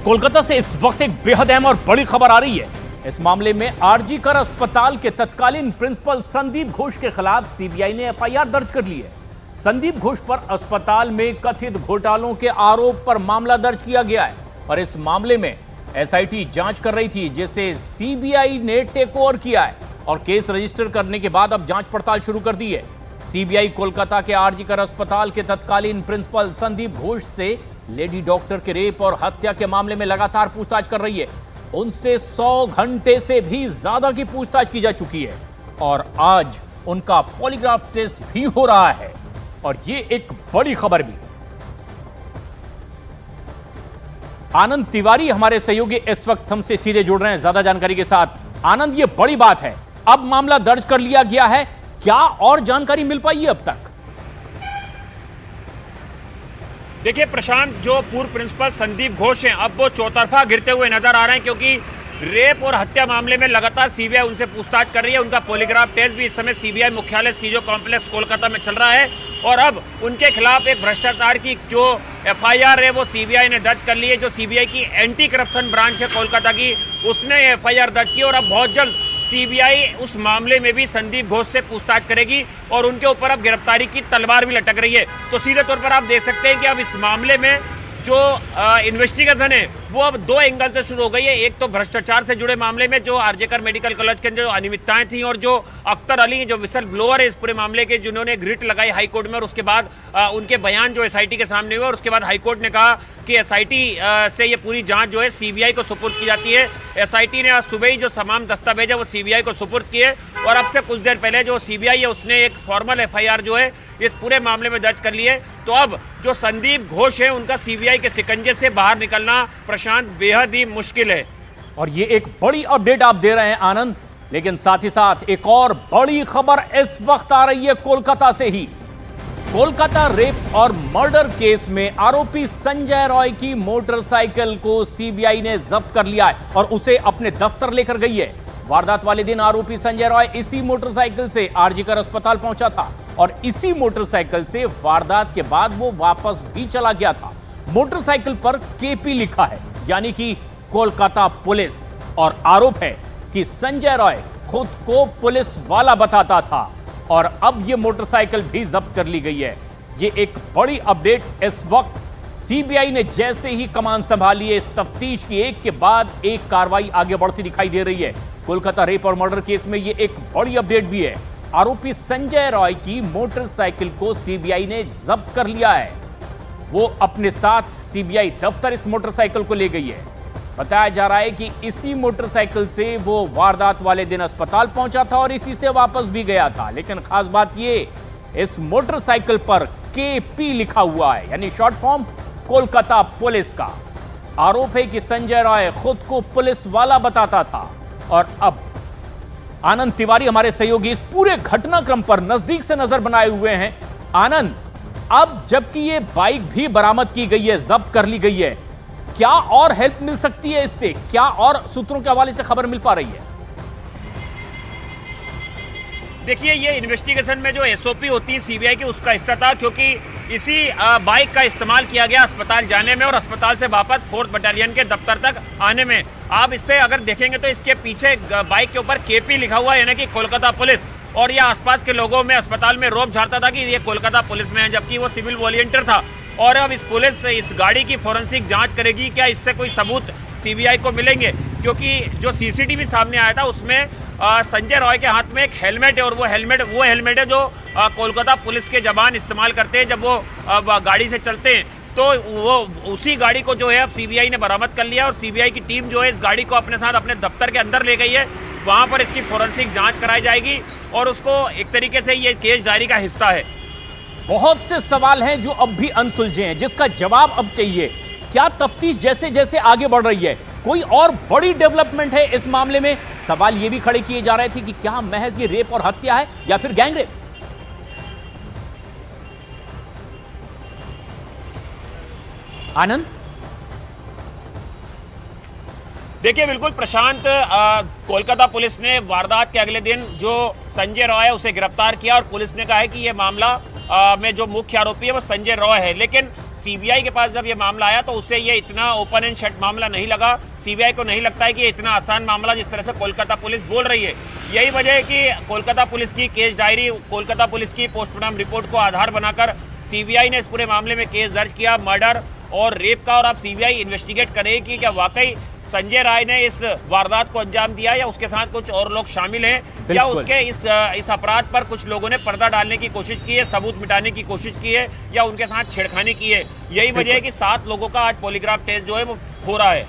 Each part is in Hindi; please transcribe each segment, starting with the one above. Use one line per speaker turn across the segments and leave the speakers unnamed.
कोलकाता से इस वक्त एक बेहद अहम और बड़ी खबर आ रही है। इस मामले में आरजी कर अस्पताल के तत्कालीन प्रिंसिपल संदीप घोष के खिलाफ सीबीआई ने एफआईआर दर्ज कर ली है। संदीप घोष पर अस्पताल में कथित घोटालों के आरोप पर मामला दर्ज किया गया है और इस मामले में एसआईटी जांच कर रही थी, जिसे सीबीआई ने टेक ओवर किया है और केस रजिस्टर करने के बाद अब जांच पड़ताल शुरू कर दी है। सीबीआई कोलकाता के आरजी कर अस्पताल के तत्कालीन प्रिंसिपल संदीप घोष से लेडी डॉक्टर के रेप और हत्या के मामले में लगातार पूछताछ कर रही है। उनसे 100 घंटे से भी ज्यादा की पूछताछ की जा चुकी है और आज उनका पॉलीग्राफ टेस्ट भी हो रहा है और ये एक बड़ी खबर भी। आनंद तिवारी हमारे सहयोगी इस वक्त हमसे सीधे जुड़ रहे हैं ज्यादा जानकारी के साथ। आनंद, ये बड़ी बात है, अब मामला दर्ज कर लिया गया है, क्या और जानकारी मिल पाई है अब तक?
देखिए प्रशांत, जो पूर्व प्रिंसिपल संदीप घोष हैं अब वो चौतरफा गिरते हुए नजर आ रहे हैं, क्योंकि रेप और हत्या मामले में लगातार सीबीआई उनसे पूछताछ कर रही है। उनका पॉलीग्राफ टेस्ट भी इस समय सीबीआई मुख्यालय सीजो कॉम्प्लेक्स कोलकाता में चल रहा है और अब उनके खिलाफ एक भ्रष्टाचार की जो एफआईआर है वो सीबीआई ने दर्ज कर ली है। जो सीबीआई की एंटी करप्शन ब्रांच है कोलकाता की, उसने एफआईआर दर्ज की और अब बहुत जल्द सीबीआई उस मामले में भी संदीप घोष से पूछताछ करेगी और उनके ऊपर अब गिरफ्तारी की तलवार भी लटक रही है। तो सीधे तौर पर आप देख सकते हैं कि अब इस मामले में जो इन्वेस्टिगेशन है वो अब दो एंगल से शुरू हो गई है। एक तो भ्रष्टाचार से जुड़े मामले में जो आरजे कर मेडिकल कॉलेज के जो अनियमितताएं थी और जो अख्तर अली जो विसल ब्लोअर है इस पूरे मामले के, जिन्होंने एक रिट लगाई हाईकोर्ट में और उसके बाद उनके बयान जो एसआईटी के सामने हुए और उसके बाद हाईकोर्ट ने कहा कि एसआईटी से ये पूरी जांच जो है सीबीआई को सुपुर्द की जाती है। एसआईटी ने आज सुबह ही जो तमाम दस्तावेज है वो सीबीआई को सुपुर्द किए और अब से कुछ देर पहले जो सीबीआई है उसने एक फॉर्मल एफआईआर जो है इस पूरे मामले में दर्ज कर ली है। तो अब जो संदीप घोष है उनका सीबीआई के शिकंजे से बाहर निकलना प्रशांत बेहद ही मुश्किल है।
और ये एक बड़ी अपडेट आप दे रहे हैं आनंद, लेकिन साथ ही साथ एक और बड़ी खबर इस वक्त आ रही है कोलकाता से ही। कोलकाता रेप और मर्डर केस में आरोपी संजय रॉय की मोटरसाइकिल को सीबीआई ने जब्त कर लिया है और उसे अपने दफ्तर लेकर गई है। वारदात वाले दिन आरोपी संजय रॉय इसी मोटरसाइकिल से आरजी कर अस्पताल पहुंचा था और इसी मोटरसाइकिल से वारदात के बाद वो वापस भी चला गया था। मोटरसाइकिल पर केपी लिखा है, यानी कि कोलकाता पुलिस, और आरोप है कि संजय रॉय खुद को पुलिस वाला बताता था और अब ये मोटरसाइकिल भी जब्त कर ली गई है। ये एक बड़ी अपडेट इस वक्त सीबीआई ने जैसे ही कमान संभाली है, इस तफ्तीश की एक के बाद एक कार्रवाई आगे बढ़ती दिखाई दे रही है। कोलकाता रेप और मर्डर केस में ये एक बड़ी अपडेट भी है। आरोपी संजय रॉय की मोटरसाइकिल को सीबीआई ने जब्त कर लिया है। वो अपने साथ सीबीआई दफ्तर इस मोटरसाइकिल को ले गई है। बताया जा रहा है कि इसी मोटरसाइकिल से वो वारदात वाले दिन अस्पताल पहुंचा था और इसी से वापस भी गया था। लेकिन खास बात ये, इस मोटरसाइकिल पर केपी लिखा हुआ है, यानी शॉर्ट फॉर्म कोलकाता पुलिस का। आरोप है कि संजय रॉय खुद को पुलिस वाला बताता था और अब आनंद तिवारी हमारे सहयोगी इस पूरे घटनाक्रम पर नजदीक से नजर बनाए हुए हैं। आनंद, अब जबकि ये बाइक भी बरामद की गई है, जब्त कर ली गई है, क्या और हेल्प मिल सकती है इससे? क्या और सूत्रों के हवाले से खबर मिल पा रही है?
देखिए, ये इन्वेस्टिगेशन में जो एसओपी होती है सीबीआई की उसका हिस्सा था, क्योंकि इसी बाइक का इस्तेमाल किया गया अस्पताल जाने में और अस्पताल से वापस 4th बटालियन के दफ्तर तक आने में। आप इस पे अगर देखेंगे तो इसके पीछे बाइक के ऊपर केपी लिखा हुआ है, यानी कि कोलकाता पुलिस, और ये आसपास के लोगों में अस्पताल में रौब झाड़ता था कि ये कोलकाता पुलिस में है, जबकि वो सिविल वॉलंटियर था। और अब इस पुलिस इस गाड़ी की फोरेंसिक जांच करेगी, क्या इससे कोई सबूत सीबीआई को मिलेंगे? क्योंकि जो सीसीटीवी सामने आया था उसमें संजय रॉय के हाथ में एक हेलमेट है और वो हेलमेट है जो कोलकाता पुलिस के जवान इस्तेमाल करते हैं जब वो गाड़ी से चलते हैं। तो वो उसी गाड़ी को जो है अब सीबीआई ने बरामद कर लिया और सीबीआई की टीम जो है इस गाड़ी को अपने साथ अपने दफ्तर के अंदर ले गई है। वहां पर इसकी फोरेंसिक जांच कराई जाएगी और उसको एक तरीके से ये केस डायरी का हिस्सा है।
बहुत से सवाल हैं जो अब भी अनसुलझे हैं, जिसका जवाब अब चाहिए। क्या तफ्तीश जैसे जैसे आगे बढ़ रही है, कोई और बड़ी डेवलपमेंट है इस मामले में? सवाल ये भी खड़े किए जा रहे थे कि क्या महज ये रेप और हत्या है या फिर गैंगरेप? आनंद,
देखिए बिल्कुल प्रशांत, कोलकाता पुलिस ने वारदात के अगले दिन जो संजय रॉय है उसे गिरफ्तार किया और पुलिस ने कहा है कि यह मामला में जो मुख्य आरोपी है वो संजय रॉय है। लेकिन सीबीआई के पास जब ये मामला आया तो उससे ये इतना ओपन एंड शट मामला नहीं लगा। सीबीआई को नहीं लगता है कि ये इतना आसान मामला जिस तरह से कोलकाता पुलिस बोल रही है। यही वजह है कि कोलकाता पुलिस की केस डायरी, कोलकाता पुलिस की पोस्टमार्टम रिपोर्ट को आधार बनाकर सीबीआई ने इस पूरे मामले में केस दर्ज किया, मर्डर और रेप का। और अब सीबीआई इन्वेस्टिगेट करेगी कि क्या वाकई संजय राय ने इस वारदात को अंजाम दिया या उसके साथ कुछ और लोग शामिल हैं, या उसके इस अपराध पर कुछ लोगों ने पर्दा डालने की कोशिश की है, सबूत मिटाने की कोशिश की है, या उनके साथ छेड़खानी की है। यही वजह है कि 7 लोगों का आज पॉलीग्राफ टेस्ट जो है वो हो रहा है।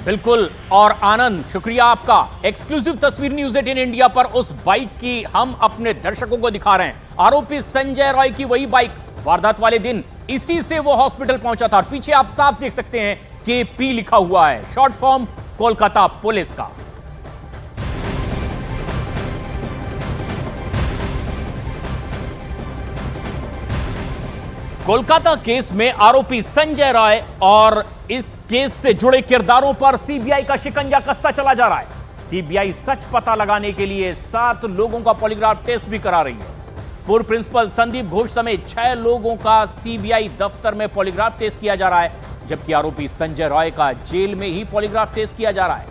बिल्कुल। और आनंद, शुक्रिया आपका। एक्सक्लूसिव तस्वीर न्यूज़ 18 इंडिया पर उस बाइक की हम अपने दर्शकों को दिखा रहे हैं। आरोपी संजय रॉय की वही बाइक, वारदात वाले दिन इसी से वो हॉस्पिटल पहुंचा था। और पीछे आप साफ देख सकते हैं KP लिखा हुआ है, शॉर्ट फॉर्म कोलकाता पुलिस का। कोलकाता केस में आरोपी संजय रॉय और इस केस से जुड़े किरदारों पर सीबीआई का शिकंजा कसता चला जा रहा है। सीबीआई सच पता लगाने के लिए 7 लोगों का पॉलीग्राफ टेस्ट भी करा रही है। पूर्व प्रिंसिपल संदीप घोष समेत 6 लोगों का सीबीआई दफ्तर में पॉलीग्राफ टेस्ट किया जा रहा है, जबकि आरोपी संजय रॉय का जेल में ही पॉलीग्राफ टेस्ट किया जा रहा है।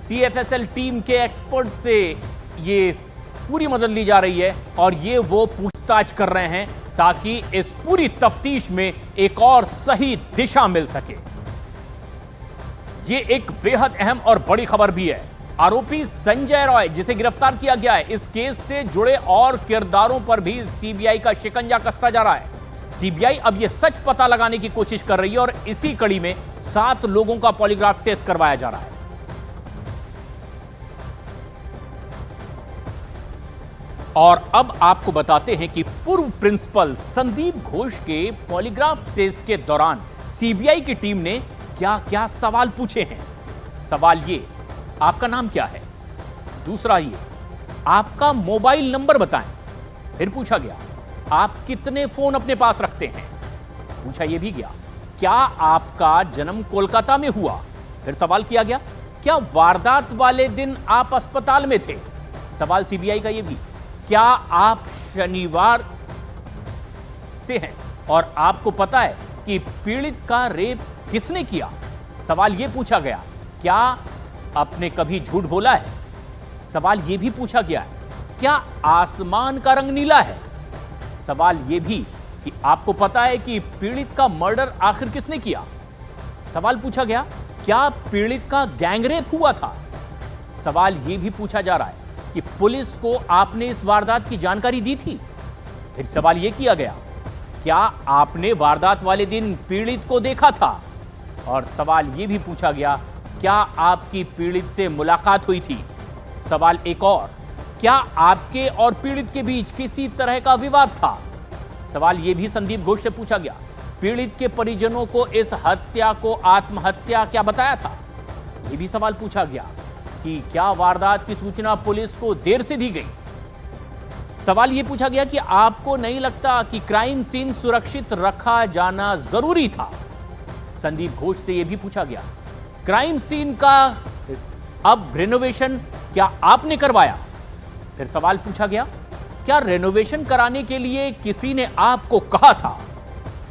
CFSL टीम के एक्सपर्ट से ये पूरी मदद ली जा रही है और ये वो पूछताछ कर रहे हैं ताकि इस पूरी तफ्तीश में एक और सही दिशा मिल सके। ये एक बेहद अहम और बड़ी खबर भी है। आरोपी संजय रॉय, जिसे गिरफ्तार किया गया है, इस केस से जुड़े और किरदारों पर भी सीबीआई का शिकंजा कसता जा रहा है। सीबीआई अब यह सच पता लगाने की कोशिश कर रही है और इसी कड़ी में 7 लोगों का पॉलीग्राफ टेस्ट करवाया जा रहा है। और अब आपको बताते हैं कि पूर्व प्रिंसिपल संदीप घोष के पॉलीग्राफ टेस्ट के दौरान सीबीआई की टीम ने क्या क्या सवाल पूछे हैं। सवाल ये, आपका नाम क्या है? दूसरा ये, आपका मोबाइल नंबर बताएं। फिर पूछा गया, आप कितने फोन अपने पास रखते हैं? पूछा यह भी गया, क्या आपका जन्म कोलकाता में हुआ? फिर सवाल किया गया, क्या वारदात वाले दिन आप अस्पताल में थे? सवाल सीबीआई का यह भी, क्या आप शनिवार से हैं और आपको पता है कि पीड़ित का रेप किसने किया? सवाल यह पूछा गया, क्या आपने कभी झूठ बोला है? सवाल यह भी पूछा गया है, क्या आसमान का रंग नीला है? सवाल यह भी कि आपको पता है कि पीड़ित का मर्डर आखिर किसने किया? सवाल पूछा गया, क्या पीड़ित का गैंगरेप हुआ था? सवाल यह भी पूछा जा रहा है कि पुलिस को आपने इस वारदात की जानकारी दी थी? फिर सवाल यह किया गया, क्या आपने वारदात वाले दिन पीड़ित को देखा था? और सवाल यह भी पूछा गया, क्या आपकी पीड़ित से मुलाकात हुई थी? सवाल एक और, क्या आपके और पीड़ित के बीच किसी तरह का विवाद था? सवाल यह भी संदीप घोष से पूछा गया, पीड़ित के परिजनों को इस हत्या को आत्महत्या क्या बताया था? यह भी सवाल पूछा गया कि क्या वारदात की सूचना पुलिस को देर से दी गई? सवाल यह पूछा गया कि आपको नहीं लगता कि क्राइम सीन सुरक्षित रखा जाना जरूरी था? संदीप घोष से यह भी पूछा गया, क्राइम सीन का अब रेनोवेशन क्या आपने करवाया? फिर सवाल पूछा गया, क्या रेनोवेशन कराने के लिए किसी ने आपको कहा था?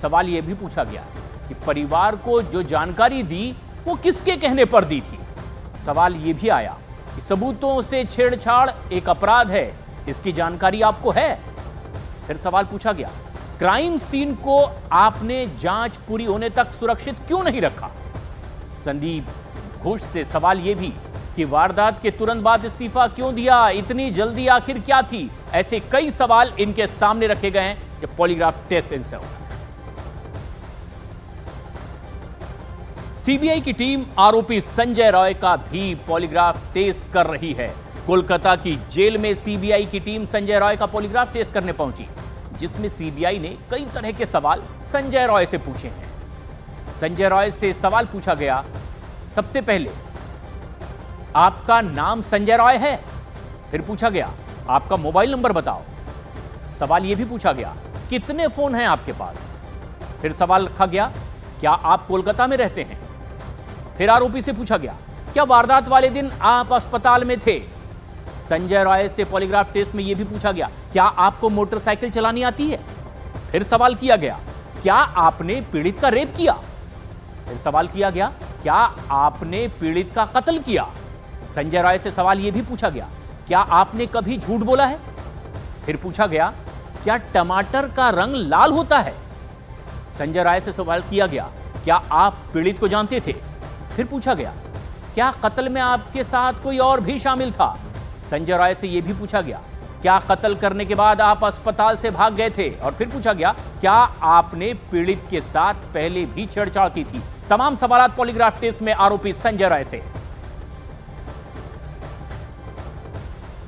सवाल यह भी पूछा गया कि परिवार को जो जानकारी दी वो किसके कहने पर दी थी? सवाल यह भी आया कि सबूतों से छेड़छाड़ एक अपराध है, इसकी जानकारी आपको है? फिर सवाल पूछा गया, क्राइम सीन को आपने जांच पूरी होने तक सुरक्षित क्यों नहीं रखा? संदीप घोष से सवाल यह भी कि वारदात के तुरंत बाद इस्तीफा क्यों दिया? इतनी जल्दी आखिर क्या थी? ऐसे कई सवाल इनके सामने रखे गए हैं जब पॉलीग्राफ टेस्ट इनसे होगा। सीबीआई की टीम आरोपी संजय रॉय का भी पॉलीग्राफ टेस्ट कर रही है। कोलकाता की जेल में सीबीआई की टीम संजय रॉय का पॉलीग्राफ टेस्ट करने पहुंची, जिसमें सीबीआई ने कई तरह के सवाल संजय रॉय से पूछे हैं। संजय रॉय से सवाल पूछा गया, सबसे पहले, आपका नाम संजय रॉय है? फिर पूछा गया, आपका मोबाइल नंबर बताओ। सवाल यह भी पूछा गया, कितने फोन हैं आपके पास? फिर सवाल रखा गया, क्या आप कोलकाता में रहते हैं? फिर आरोपी से पूछा गया, क्या वारदात वाले दिन आप अस्पताल में थे? संजय रॉय से पॉलीग्राफ टेस्ट में यह भी पूछा गया, क्या आपको मोटरसाइकिल चलानी आती है? फिर सवाल किया गया, क्या आपने पीड़ित का रेप किया? फिर सवाल किया गया, क्या आपने पीड़ित का कत्ल किया? संजय राय से सवाल यह भी पूछा गया, क्या आपने कभी झूठ बोला है? फिर पूछा गया, क्या टमाटर का रंग लाल होता है? संजय राय से सवाल किया गया, क्या आप पीड़ित को जानते थे? फिर पूछा गया, क्या कत्ल में आपके साथ कोई और भी शामिल था? संजय राय से यह भी पूछा गया, क्या कत्ल करने के बाद आप अस्पताल से भाग गए थे? और फिर पूछा गया, क्या आपने पीड़ित के साथ पहले भी छेड़छाड़ की थी? तमाम सवालात पॉलीग्राफ टेस्ट में आरोपी संजय राय से।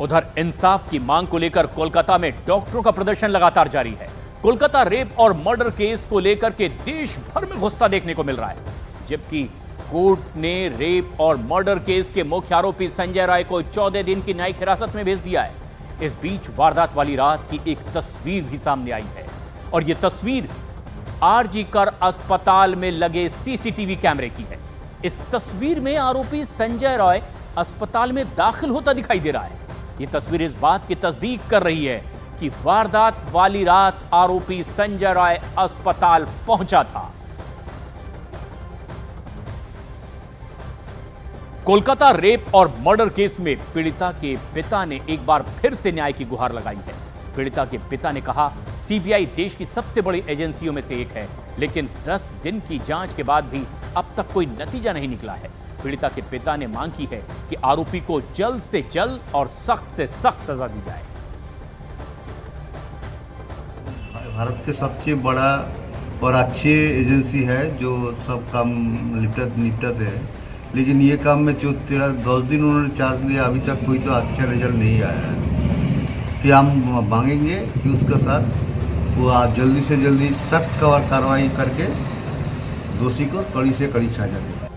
उधर इंसाफ की मांग को लेकर कोलकाता में डॉक्टरों का प्रदर्शन लगातार जारी है। कोलकाता रेप और मर्डर केस को लेकर के देश भर में गुस्सा देखने को मिल रहा है, जबकि कोर्ट ने रेप और मर्डर केस के मुख्य आरोपी संजय राय को 14 दिन की न्यायिक हिरासत में भेज दिया है। इस बीच वारदात वाली रात की एक तस्वीर भी सामने आई है, और यह तस्वीर आरजी कर अस्पताल में लगे सीसीटीवी कैमरे की है। इस तस्वीर में आरोपी संजय राय अस्पताल में दाखिल होता दिखाई दे रहा है। यह तस्वीर इस बात की तस्दीक कर रही है कि वारदात वाली रात आरोपी संजय राय अस्पताल पहुंचा था। कोलकाता रेप और मर्डर केस में पीड़िता के पिता ने एक बार फिर से न्याय की गुहार लगाई है। पीड़िता के पिता ने कहा, सीबीआई देश की सबसे बड़ी एजेंसियों में से एक है, लेकिन 10 दिन की जांच के बाद भी अब तक कोई नतीजा नहीं निकला है। पीड़िता के पिता ने मांग की है कि आरोपी को जल्द से जल्द और सख्त से सख्त सजा दी जाए।
भारत के सबसे बड़ा और अच्छी एजेंसी है जो सब काम निपटते हैं, लेकिन ये काम में जो 10 दिन उन्होंने चार्ज लिया, अभी तक कोई तो अच्छा रिजल्ट नहीं आया है। कि हम मांगेंगे कि उसके साथ वो जल्दी से जल्दी सख्त कार्रवाई करके दोषी को कड़ी से कड़ी सजा दें।